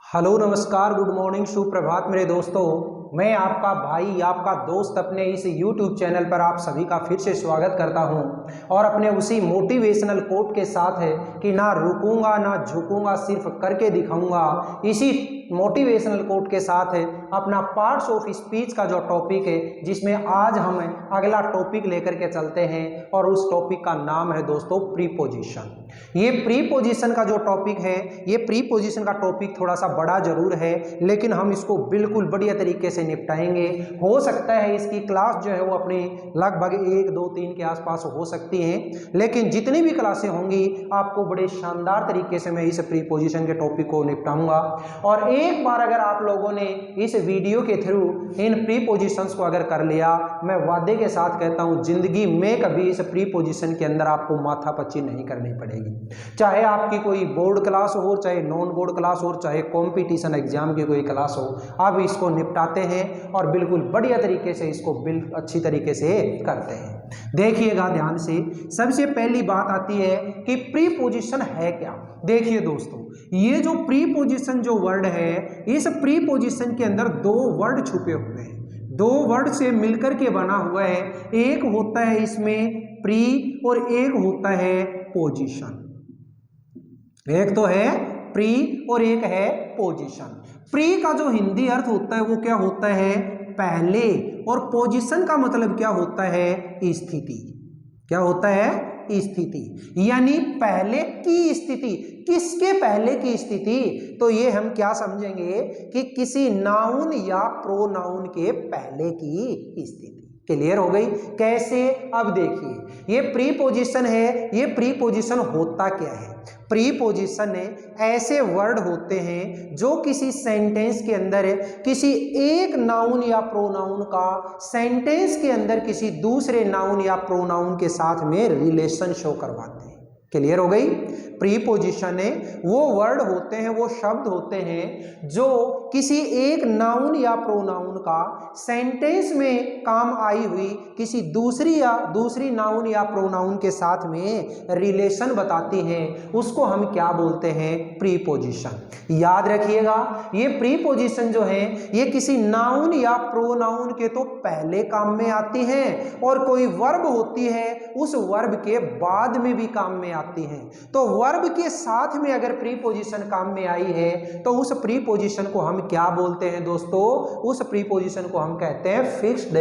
Hello नमस्कार good morning सुप्रभात मेरे दोस्तों। मैं आपका भाई आपका दोस्त अपने इस YouTube चैनल पर आप सभी का फिर से स्वागत करता हूं और अपने उसी मोटिवेशनल कोट के साथ है कि ना रुकूंगा ना झुकूंगा सिर्फ करके दिखाऊंगा। इसी मोटिवेशनल कोट के साथ है अपना पार्ट्स ऑफ स्पीच का जो टॉपिक है, जिसमें आज हम अगला टॉपिक लेकर के चलते हैं और उस टॉपिक का नाम है दोस्तों प्रीपोजिशन। ये प्रीपोजिशन का जो टॉपिक है, ये प्रीपोजिशन का टॉपिक थोड़ा सा बड़ा जरूर है, लेकिन हम इसको बिल्कुल बढ़िया तरीके से निपटाएंगे। हो सकता है इसकी क्लास जो है वो अपने लगभग 1 2 3 के आसपास हो सकती है, लेकिन जितनी भी क्लासें होंगी आपको बड़े शानदार तरीके से मैं इस प्रीपोजिशन के टॉपिक को निपटाऊंगा। और एक बार अगर आप लोगों ने इस वीडियो के थ्रू इन प्रीपोजिशंस को अगर कर लिया, मैं वादे के साथ कहता हूं जिंदगी में कभी इस प्रीपोजिशन के अंदर आपको माथापच्ची नहीं करनी पड़ेगी। चाहे आपकी कोई बोर्ड क्लास हो, चाहे नॉन बोर्ड क्लास हो, चाहे कंपटीशन एग्जाम की कोई क्लास हो, आप इसको निपटाते हैं और बिल्कुल बढ़िया तरीके से इसको अच्छी तरीके से करते हैं। देखिएगा ध्यान से, सबसे पहली बात आती है कि प्रीपोजिशन है क्या। देखिए दोस्तों, ये जो प्रीपोजिशन जो वर्ड है, इस प्रीपोजिशन के अंदर 2 वर्ड छुपे हुए हैं। 2 वर्ड से मिलकर के बना हुआ है। एक होता है इसमें प्री और एक होता है पोजीशन। एक तो है प्री और एक है पोजीशन। प्री का जो हिंदी अर्थ होता है वो क्या होता है? पहले। और पोजीशन का मतलब क्या होता है? स्थिति। क्या होता है? स्थिति, यानी पहले की स्थिति। किसके पहले की स्थिति? तो ये हम क्या समझेंगे कि किसी नाउन या प्रोनाउन के पहले की स्थिति। क्लियर हो गई? कैसे? अब देखिए, ये प्रीपोजिशन है। ये प्रीपोजिशन होता क्या है? प्रीपोजिशन ऐसे वर्ड होते हैं जो किसी सेंटेंस के अंदर किसी एक नाउन या प्रोनाउन का सेंटेंस के अंदर किसी दूसरे नाउन या प्रोनाउन के साथ में रिलेशन शो करवाते हैं। क्लियर हो गई? प्रीपोजिशन वो वर्ड होते हैं, वो शब्द होते हैं जो किसी एक नाउन या प्रोनाउन का सेंटेंस में काम आई हुई किसी दूसरी नाउन या प्रोनाउन के साथ में रिलेशन बताती हैं। उसको हम क्या बोलते हैं? प्रीपोजिशन। याद रखिएगा, ये प्रीपोजिशन जो है ये किसी नाउन या प्रोनाउन के तो पहले काम में आती हैं और कोई वर्ब होती है उस वर्ब के बाद में भी काम में आती हैं। तो वर्ब के साथ में अगर प्रीपोजिशन काम में आई है तो उस प्रीपोजिशन को हम क्या बोलते हैं दोस्तों? उस प्रीपोजिशन को हम कहते हैं फिक्स्ड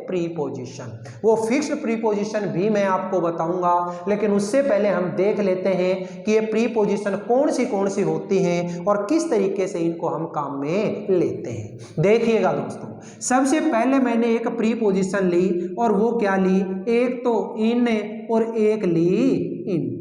प्रीपोजिशन। वो फिक्स्ड प्रीपोजिशन भी मैं आपको बताऊंगा, लेकिन उससे पहले हम देख लेते हैं कि ये प्रीपोजिशन कौन सी होती हैं और किस तरीके से इनको हम काम में लेते हैं। देखिएगा दोस्तों, सबसे पहले मैंने एक प्रीपोजिशन ली और वो क्या ली? एक तो इन और एक ली इनटू।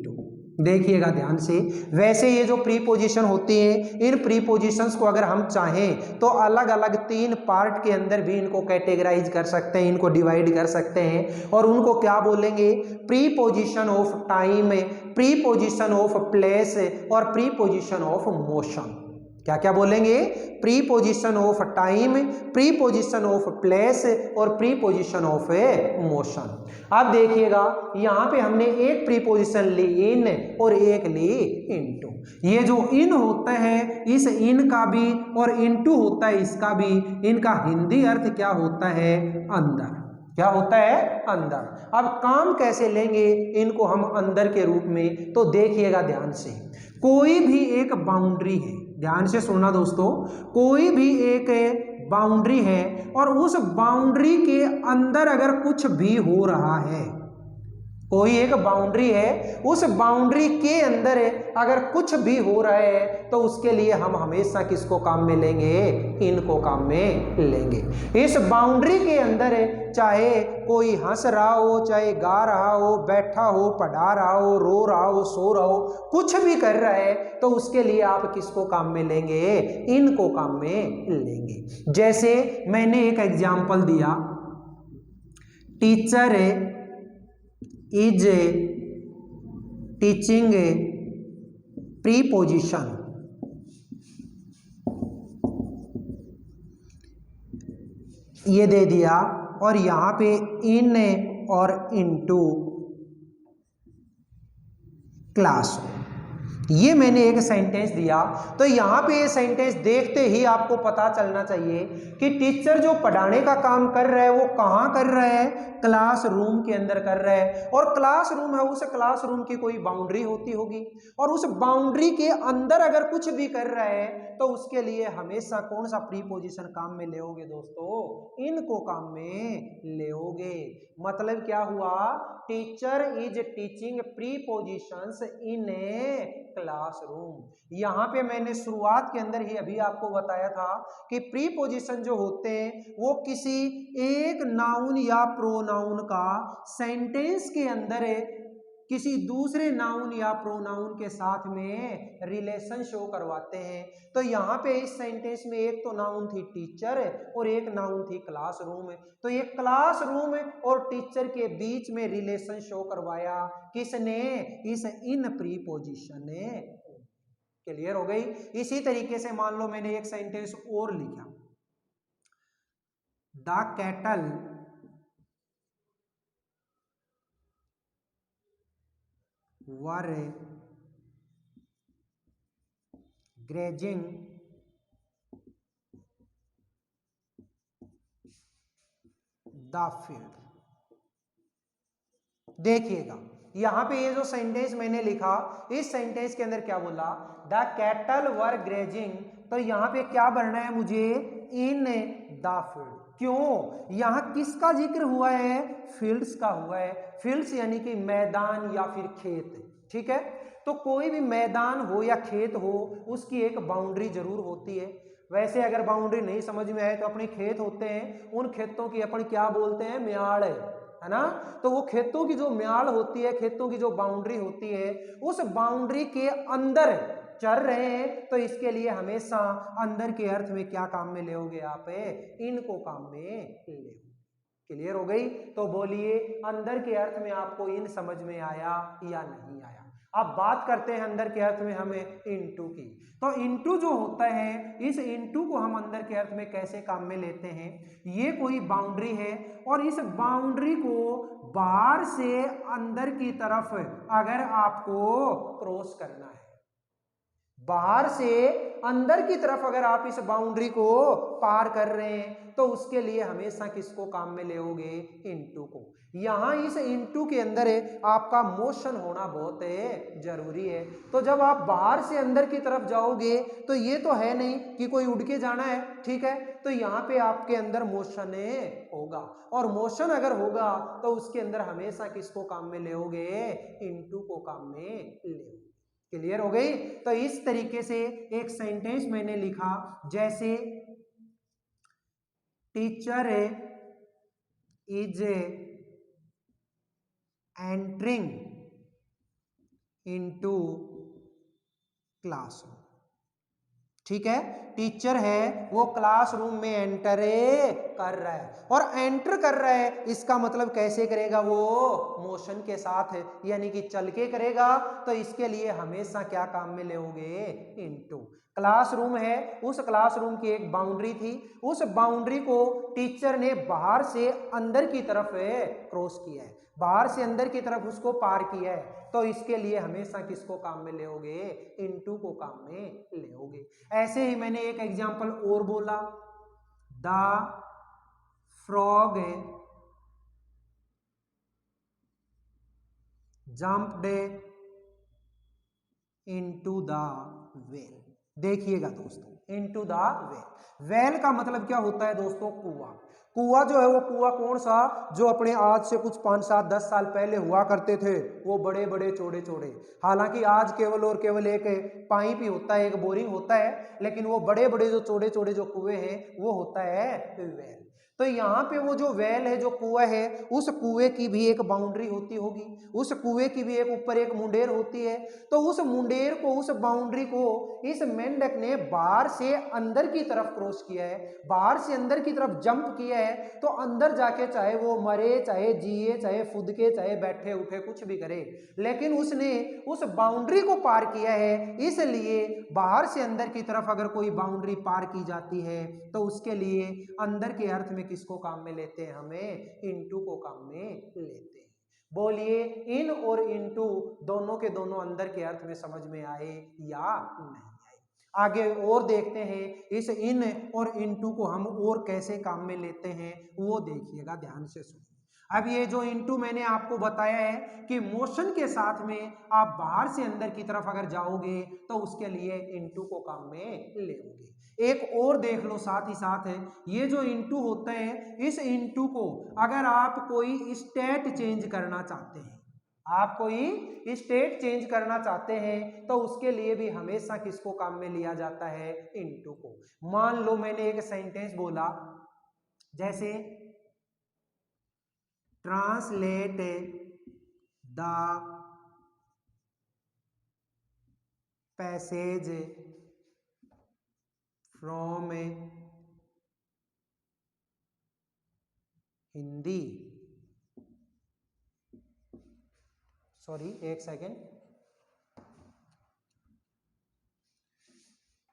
देखिएगा ध्यान से, वैसे ये जो प्रीपोजिशन होती है, इन प्रीपोजिशंस को अगर हम चाहें तो अलग अलग 3 पार्ट के अंदर भी इनको कैटेगराइज कर सकते हैं, इनको डिवाइड कर सकते हैं और उनको क्या बोलेंगे? Preposition of time, preposition of place और प्रीपोजिशन ऑफ मोशन। क्या क्या बोलेंगे? Preposition of time, preposition of place और प्रीपोजिशन ऑफ मोशन। अब देखिएगा, यहां पे हमने एक प्रीपोजिशन ली इन और एक ली इनटू। ये जो इन होता है, इस इन का भी और इनटू होता है इसका भी, इनका हिंदी अर्थ क्या होता है? अंदर। क्या होता है? अंदर। अब काम कैसे लेंगे इनको हम अंदर के रूप में? तो देखिएगा ध्यान से, कोई भी एक बाउंड्री है, ध्यान से सुनना दोस्तों, कोई भी एक बाउंड्री है और उस बाउंड्री के अंदर अगर कुछ भी हो रहा है, कोई एक बाउंड्री है, उस बाउंड्री के अंदर अगर कुछ भी हो रहा है तो उसके लिए हम हमेशा किसको काम में लेंगे? इनको काम में लेंगे। इस बाउंड्री के अंदर चाहे कोई हंस रहा हो, चाहे गा रहा हो, बैठा हो, पढ़ा रहा हो, रो रहा हो, सो रहा हो, कुछ भी कर रहा है तो उसके लिए आप किसको काम में लेंगे? इनको काम में लेंगे। जैसे मैंने एक एग्जाम्पल दिया, टीचर इज टीचिंग प्रीपोजिशन। ये दे दिया और यहां पे इन और इनटू क्लास। ये मैंने एक सेंटेंस दिया, तो यहाँ पे ये सेंटेंस देखते ही आपको पता चलना चाहिए कि टीचर जो पढ़ाने का काम कर रहा है वो कहाँ कर रहा है, क्लासरूम के अंदर कर रहा है। और क्लासरूम है, उस क्लासरूम की कोई बाउंड्री होती होगी, और उस बाउंड्री के अंदर अगर कुछ भी कर रहा है तो उसके लिए हमेशा कौन सा प्रीपोजिशन काम में लेओगे दोस्तों, इनको काम में लेओगे। मतलब क्या हुआ, teacher is teaching prepositions in a classroom. यहां पे मैंने शुरुआत के अंदर ही अभी आपको बताया था कि प्रीपोजिशन जो होते हैं वो किसी एक नाउन या प्रोनाउन का सेंटेंस के अंदर किसी दूसरे नाउन या प्रोनाउन के साथ में रिलेशन शो करवाते हैं। तो यहाँ पे इस सेंटेंस में एक तो नाउन थी टीचर और एक नाउन थी क्लासरूम। तो ये क्लासरूम और टीचर के बीच में रिलेशन शो करवाया किसने, इस इन प्रीपोजिशन ने। क्लियर हो गई। इसी तरीके से मान लो मैंने एक सेंटेंस और लिखा, the cattle were grazing the field. देखिएगा यहां पे ये जो सेंटेंस मैंने लिखा, इस सेंटेंस के अंदर क्या बोला, द कैटल वर ग्रेजिंग। तो यहां पे क्या बनना है मुझे, इन द फील्ड। क्यों, यहां किसका जिक्र हुआ है, फील्ड्स का हुआ है। फील्ड्स यानी कि मैदान या फिर खेत, ठीक है। तो कोई भी मैदान हो या खेत हो उसकी एक बाउंड्री जरूर होती है। वैसे अगर बाउंड्री नहीं समझ में आए तो अपने खेत होते हैं, उन खेतों की अपन क्या बोलते हैं, म्याड़ है ना। तो वो खेतों की जो म्याड़ होती है, खेतों की जो बाउंड्री होती है, उस बाउंड्री के अंदर चल रहे हैं तो इसके लिए हमेशा अंदर के अर्थ में क्या काम में लेओगे आप, इनको काम में ले। क्लियर हो गई। तो बोलिए अंदर के अर्थ में आपको इन समझ में आया या नहीं आया। अब बात करते हैं अंदर के अर्थ में हमें इनटू की। तो इनटू जो होता है, इस इनटू को हम अंदर के अर्थ में कैसे काम में लेते हैं, ये कोई बाउंड्री है और इस बाउंड्री को बाहर से अंदर की तरफ अगर आपको क्रॉस करना है, बाहर से अंदर की तरफ अगर आप इस बाउंड्री को पार कर रहे हैं तो उसके लिए हमेशा किसको काम में लेओगे, इनटू को। यहां इस इनटू के अंदर आपका मोशन होना बहुत जरूरी है। तो जब आप बाहर से अंदर की तरफ जाओगे तो ये तो है नहीं कि कोई उड़ के जाना है, ठीक है। तो यहाँ पे आपके अंदर मोशन होगा, और मोशन अगर होगा तो उसके अंदर हमेशा किसको काम में लेओगे, इनटू को काम में लेओगे। क्लियर हो गई। तो इस तरीके से एक सेंटेंस मैंने लिखा, जैसे teacher is entering into classroom, ठीक है। टीचर है वो क्लासरूम में एंटर कर रहा है, और एंटर कर रहा है इसका मतलब कैसे करेगा, वो मोशन के साथ है, यानी कि चल के करेगा। तो इसके लिए हमेशा क्या काम में लेओगे, इनटू। क्लासरूम है, उस क्लासरूम की एक बाउंड्री थी, उस बाउंड्री को टीचर ने बाहर से अंदर की तरफ क्रॉस किया है, बाहर से अंदर की तरफ उसको पार किया है। तो इसके लिए हमेशा किसको काम में लेओगे, इनटू को काम में लेओगे। ऐसे ही मैंने एक एग्जांपल और बोला, the frog jumped into the well. देखिएगा दोस्तों, इनटू द वेल, वेल का मतलब क्या होता है दोस्तों, कुआं। कुआं जो है वो कुआं कौन सा, जो अपने आज से कुछ 5, 7, 10 साल पहले हुआ करते थे, वो बड़े बड़े चौड़े चौड़े। हालांकि आज केवल और केवल एक पाइप ही होता है, एक बोरिंग होता है, लेकिन वो बड़े बड़े जो चौड़े चौड़े जो कुएं हैं वो होता है वेल। तो यहाँ पे वो जो वेल है, जो कुआं है, उस कुएं की भी एक बाउंड्री होती होगी, उस कुएं की भी एक ऊपर एक मुंडेर होती है। तो उस मुंडेर को, उस बाउंड्री को इस मेंढक ने बाहर से अंदर की तरफ क्रॉस किया है, बाहर से अंदर की तरफ जंप किया है। तो अंदर जाके चाहे वो मरे, चाहे जिए, चाहे फुद के, चाहे बैठे उठे, कुछ भी करे, लेकिन उसने उस बाउंड्री को पार किया है। इसलिए बाहर से अंदर की तरफ अगर कोई बाउंड्री पार की जाती है तो उसके लिए अंदर के अर्थ में किसको काम में लेते हैं, हमें इनटू को काम में लेते हैं। बोलिए इन और इनटू दोनों के दोनों अंदर के अर्थ में समझ में आए या नहीं आए। आगे और देखते हैं इस इन और इनटू को हम और कैसे काम में लेते हैं, वो देखिएगा, ध्यान से सुनिए। अब ये जो इनटू मैंने आपको बताया है कि मोशन के साथ में आप बाहर से अंदर की तरफ अगर जाओगे तो उसके लिए इनटू को काम में लेोगे। एक और देख लो साथ ही साथ है, ये जो इनटू होता है, इस इनटू को अगर आप कोई स्टेट चेंज करना चाहते हैं, आप कोई स्टेट चेंज करना चाहते हैं तो उसके लिए भी हमेशा किसको काम में लिया जाता है, इनटू को। मान लो मैंने एक सेंटेंस बोला जैसे translate the passage from Hindi, sorry एक second,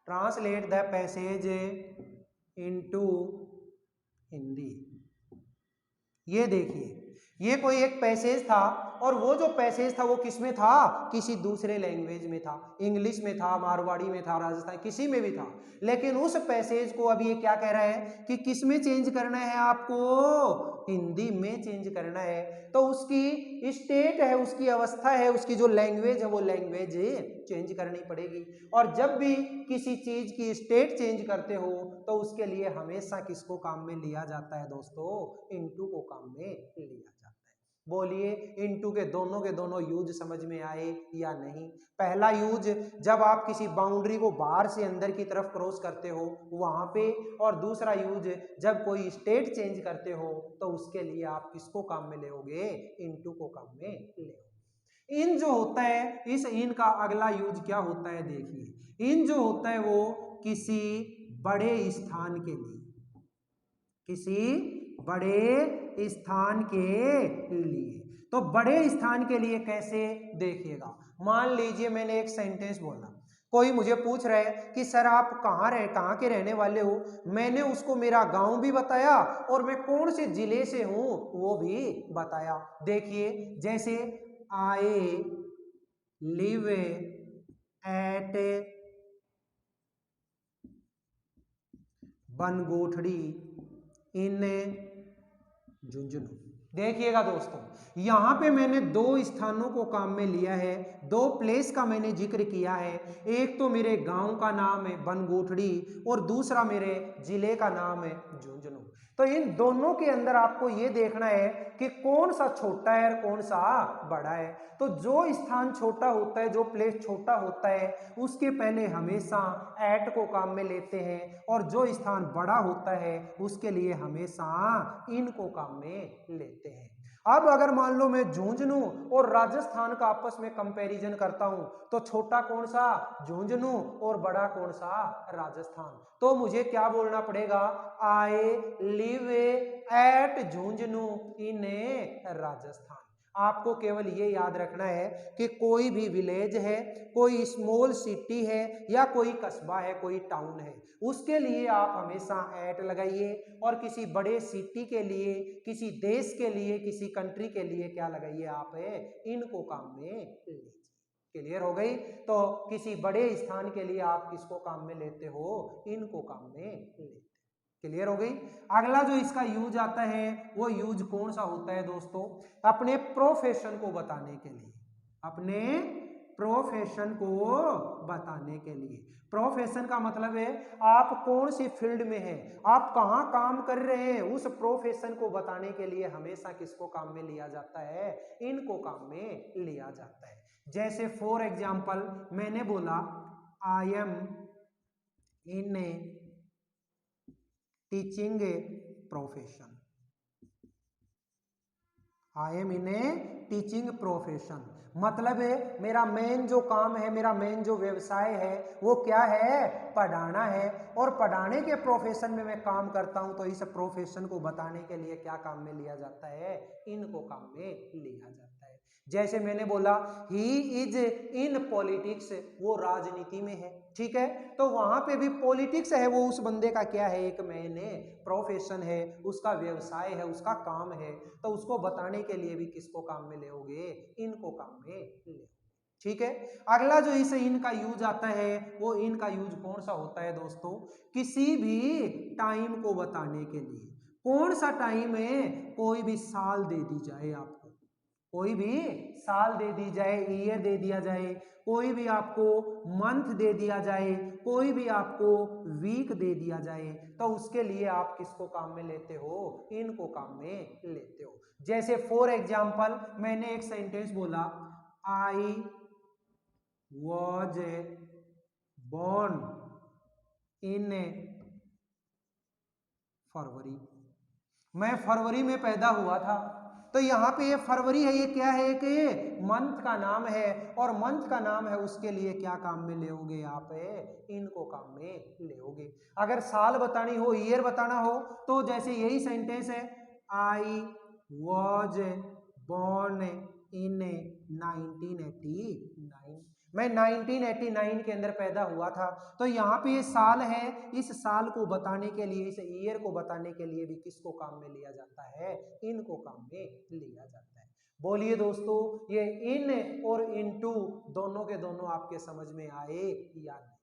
translate the passage into Hindi. ये देखिए, ये कोई एक पैसेज था और वो जो पैसेज था वो किस में था, किसी दूसरे लैंग्वेज में था, इंग्लिश में था, मारवाड़ी में था, राजस्थानी, किसी में भी था। लेकिन उस पैसेज को अभी ये क्या कह रहा है कि किस में चेंज करना है, आपको हिंदी में चेंज करना है। तो उसकी स्टेट है, उसकी अवस्था है, उसकी जो लैंग्वेज है वो लैंग्वेज चेंज करनी पड़ेगी। और जब भी किसी चीज की स्टेट चेंज करते हो तो उसके लिए हमेशा किसको काम में लिया जाता है दोस्तों, इनटू को काम में लिया जाता है। बोलिए इनटू के दोनों यूज समझ में आए या नहीं। पहला यूज जब आप किसी बाउंड्री को बाहर से अंदर की तरफ क्रॉस करते हो वहां पे, और दूसरा यूज जब कोई स्टेट चेंज करते हो तो उसके लिए आप किसको काम में लेोगे, इनटू को काम में लेोगे। इन जो होता है, इस इन का अगला यूज क्या होता है, देखिए इन जो होता है वो किसी बड़े स्थान के लिए, किसी बड़े स्थान के लिए। तो बड़े स्थान के लिए कैसे, देखिएगा, मान लीजिए मैंने एक सेंटेंस बोला, कोई मुझे पूछ रहा है कि सर आप कहाँ के रहने वाले हो, मैंने उसको मेरा गांव भी बताया और मैं कौन से जिले से हूं वो भी बताया। देखिए जैसे आई लिव एट बनगोठड़ी इन झुंझुनू। देखिएगा दोस्तों, यहां पे मैंने दो स्थानों को काम में लिया है, दो प्लेस का मैंने जिक्र किया है। एक तो मेरे गांव का नाम है बनगोठड़ी और दूसरा मेरे जिले का नाम है झुंझुनू। तो इन दोनों के अंदर आपको ये देखना है कि कौन सा छोटा है और कौन सा बड़ा है। तो जो स्थान छोटा होता है, जो प्लेस छोटा होता है, उसके पहले हमेशा एट को काम में लेते हैं, और जो स्थान बड़ा होता है उसके लिए हमेशा इन को काम में लेते हैं। अब अगर मान लो मैं झुंझुनू और राजस्थान का आपस में कंपैरिजन करता हूं तो छोटा कौन सा, झुंझुनू, और बड़ा कौन सा, राजस्थान। तो मुझे क्या बोलना पड़ेगा, आई लिव एट झुंझुनू इन राजस्थान। आपको केवल ये याद रखना है कि कोई भी विलेज है, कोई स्मॉल सिटी है या कोई कस्बा है, कोई टाउन है, उसके लिए आप हमेशा एट लगाइए, और किसी बड़े सिटी के लिए, किसी देश के लिए, किसी कंट्री के लिए क्या लगाइए, आप इनको काम में लीजिए। क्लियर हो गई। तो किसी बड़े स्थान के लिए आप किसको काम में लेते हो, इनको काम में लेते हो। क्लियर हो गई। अगला जो इसका यूज आता है वो यूज कौन सा होता है दोस्तों, अपने प्रोफेशन को बताने के लिए, अपने प्रोफेशन को बताने के लिए। प्रोफेशन का मतलब है आप कौन सी फील्ड में हैं, आप कहां काम कर रहे हैं, उस प्रोफेशन को बताने के लिए हमेशा किसको काम में लिया जाता है, इनको काम में लिया जाता है। जैसे फॉर एग्जाम्पल मैंने बोला I am in A teaching profession, I am in A teaching profession, मतलब है मेरा मेन जो काम है, मेरा मेन जो व्यवसाय है वो क्या है, पढ़ाना है, और पढ़ाने के प्रोफेशन में मैं काम करता हूं। तो इस प्रोफेशन को बताने के लिए क्या काम में लिया जाता है, इनको काम में लिया जाता है। जैसे मैंने बोला ही इज इन पॉलिटिक्स, वो राजनीति में है, ठीक है। तो वहां पे भी पॉलिटिक्स है, वो उस बंदे का क्या है, एक मैंने प्रोफेशन है, उसका व्यवसाय है, उसका काम है। तो उसको बताने के लिए भी किसको काम में लेओगे, इनको काम में ले, ठीक है। अगला जो इस इन का यूज आता है, वो इन का यूज कौन सा होता है दोस्तों, किसी भी टाइम को बताने के लिए। कौन सा टाइम है, कोई भी साल दे दी जाए आपको, कोई भी साल दे दी जाए, ईयर दे दिया जाए, कोई भी आपको मंथ दे दिया जाए, कोई भी आपको वीक दे दिया जाए, तो उसके लिए आप किसको काम में लेते हो, इनको काम में लेते हो। जैसे फॉर एग्जाम्पल मैंने एक सेंटेंस बोला, आई वॉज born इन फरवरी, मैं फरवरी में पैदा हुआ था। तो यहाँ पे ये फरवरी है, ये क्या है, कि मंथ का नाम है, और मंथ का नाम है, उसके लिए क्या काम में लेओगे आप, इनको काम में लेओगे। अगर साल बतानी हो, ईयर बताना हो, तो जैसे यही सेंटेंस है, आई वॉज born इन 1989, मैं 1989 के अंदर पैदा हुआ था। तो यहाँ पे ये साल है, इस साल को बताने के लिए, इस ईयर को बताने के लिए भी किसको काम में लिया जाता है, इनको काम में लिया जाता है। बोलिए दोस्तों, ये इन और इनटू दोनों के दोनों आपके समझ में आए या नहीं,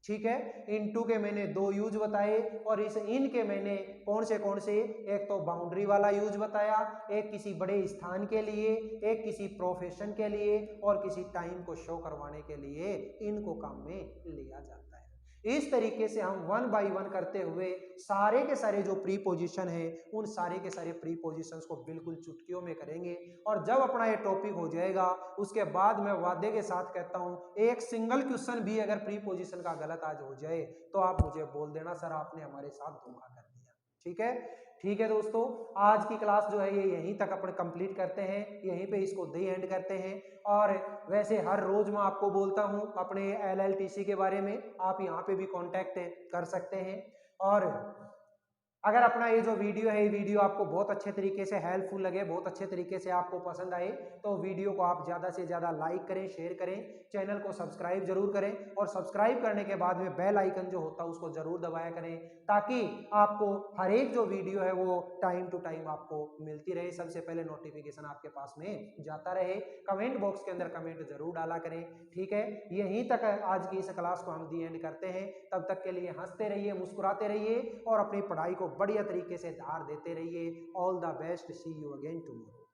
ठीक है। इनटू के मैंने दो यूज बताए, और इस इन के मैंने कौन से, एक तो बाउंड्री वाला यूज बताया, एक किसी बड़े स्थान के लिए, एक किसी प्रोफेशन के लिए, और किसी टाइम को शो करवाने के लिए इनको काम में लिया जाता है। इस तरीके से हम वन बाय वन करते हुए सारे के सारे जो प्रीपोजिशन है, उन सारे के सारे प्रीपोजिशंस को बिल्कुल चुटकियों में करेंगे। और जब अपना ये टॉपिक हो जाएगा, उसके बाद मैं वादे के साथ कहता हूं, एक सिंगल क्वेश्चन भी अगर प्रीपोजिशन का गलत आज हो जाए, तो आप मुझे बोल देना, सर आपने हमारे साथ धोखा कर दिया, ठीक है। ठीक है दोस्तों, आज की क्लास जो है ये यहीं तक अपने कंप्लीट करते हैं, यहीं पे इसको दी एंड करते हैं। और वैसे हर रोज मैं आपको बोलता हूं अपने LLTC के बारे में, आप यहाँ पे भी कांटेक्ट कर सकते हैं। और अगर अपना ये जो वीडियो है, ये वीडियो आपको बहुत अच्छे तरीके से हेल्पफुल लगे, बहुत अच्छे तरीके से आपको पसंद आए, तो वीडियो को आप ज़्यादा से ज़्यादा लाइक करें, शेयर करें, चैनल को सब्सक्राइब जरूर करें, और सब्सक्राइब करने के बाद में बेल आइकन जो होता है उसको जरूर दबाया करें, ताकि आपको हर एक जो वीडियो है वो टाइम टू टाइम आपको मिलती रहे, सबसे पहले नोटिफिकेशन आपके पास में जाता रहे। कमेंट बॉक्स के अंदर कमेंट जरूर डाला करें, ठीक है। यहीं तक आज की इस क्लास को हम दी एंड करते हैं। तब तक के लिए हंसते रहिए, मुस्कुराते रहिए, और अपनी पढ़ाई को बढ़िया तरीके से धार देते रहिए। All the best, see you again tomorrow.